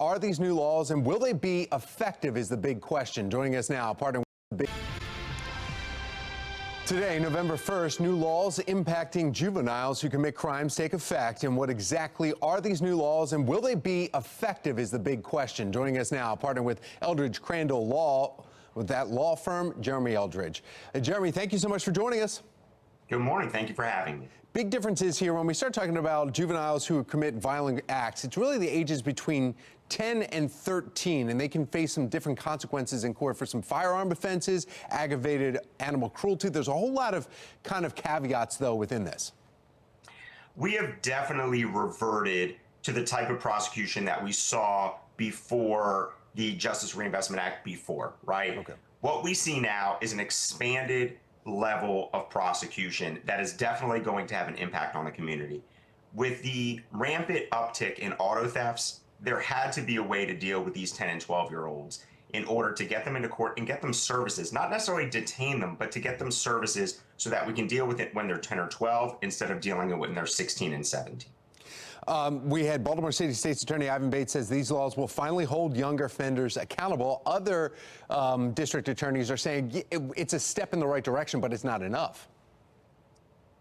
Are these new laws, and will they be effective, is the big question. Joining us now, partnering with the big... Today, November 1st, new laws impacting juveniles who commit crimes take effect. And what exactly are these new laws, and will they be effective, is the big question. Joining us now, partnering with Eldridge Crandell with that law firm, Jeremy Eldridge. Jeremy, thank you so much for joining us. Good morning. Thank you for having me. Big differences here when we start talking about juveniles who commit violent acts. It's really the ages between 10 and 13, and they can face some different consequences in court for some firearm offenses, aggravated animal cruelty. There's a whole lot of kind of caveats, though, within this. We have definitely reverted to the type of prosecution that we saw before the Justice Reinvestment Act before, right? Okay. What we see now is an expanded level of prosecution that is definitely going to have an impact on the community. With the rampant uptick in auto thefts, there had to be a way to deal with these 10 and 12-year-olds in order to get them into court and get them services, not necessarily detain them, but to get them services so that we can deal with it when they're 10 or 12 instead of dealing with it when they're 16 and 17. We had Baltimore City State's Attorney Ivan Bates says these laws will finally hold younger offenders accountable. Other district attorneys are saying it's a step in the right direction, but it's not enough.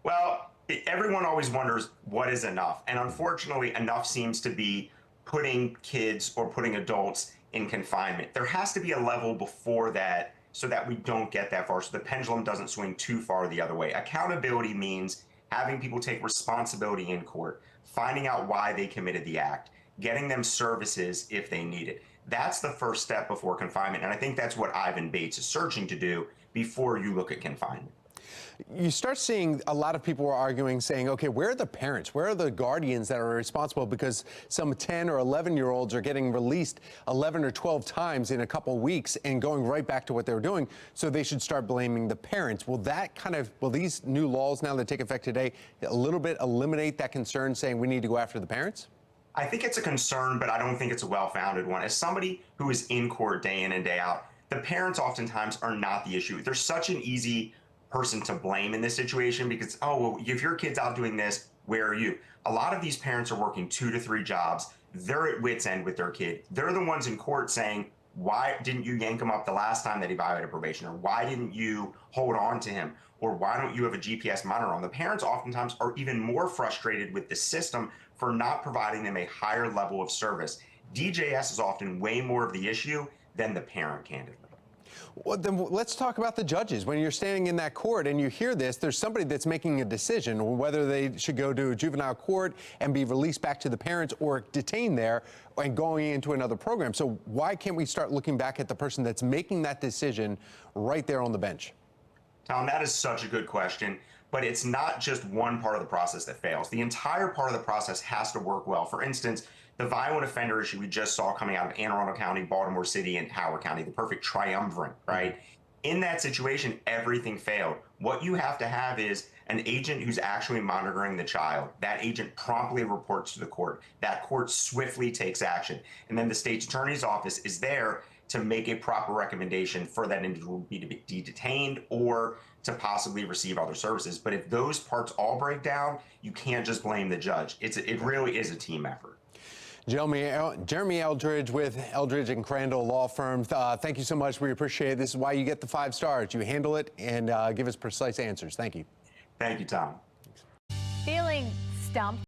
Well, everyone always wonders what is enough. And unfortunately, enough seems to be putting kids or putting adults in confinement. There has to be a level before that so that we don't get that far, so the pendulum doesn't swing too far the other way. Accountability means having people take responsibility in court, finding out why they committed the act, getting them services if they need it. That's the first step before confinement, and I think that's what Ivan Bates is searching to do before you look at confinement. You start seeing a lot of people are arguing, saying, okay, where are the parents? Where are the guardians that are responsible? Because some 10 or 11-year-olds are getting released 11 or 12 times in a couple weeks and going right back to what they were doing. So they should start blaming the parents. Will these new laws now that take effect today a little bit eliminate that concern, saying we need to go after the parents? I think it's a concern, but I don't think it's a well-founded one. As somebody who is in court day in and day out, the parents oftentimes are not the issue. There's such an easy person to blame in this situation because, oh, well, if your kid's out doing this, where are you? A lot of these parents are working 2 to 3 jobs. They're at wit's end with their kid. They're the ones in court saying, why didn't you yank him up the last time that he violated probation? Or why didn't you hold on to him? Or why don't you have a GPS monitor on? The parents oftentimes are even more frustrated with the system for not providing them a higher level of service. DJS is often way more of the issue than the parent, candidly. Well, then let's talk about the judges. When you're standing in that court and you hear this, there's somebody that's making a decision whether they should go to a juvenile court and be released back to the parents or detained there and going into another program. So why can't we start looking back at the person that's making that decision right there on the bench? Tom, that is such a good question, but it's not just one part of the process that fails. The entire part of the process has to work well. For instance, the violent offender issue we just saw coming out of Anne Arundel County, Baltimore City, and Howard County, the perfect triumvirate, right? In that situation, everything failed. What you have to have is an agent who's actually monitoring the child. That agent promptly reports to the court. That court swiftly takes action. And then the state's attorney's office is there to make a proper recommendation for that individual to be detained or to possibly receive other services. But if those parts all break down, you can't just blame the judge. It really is a team effort. Jeremy Eldridge with Eldridge and Crandell Law Firm. Thank you so much. We appreciate it. This is why you get the 5 stars. You handle it and give us precise answers. Thank you. Thank you, Tom. Feeling stumped?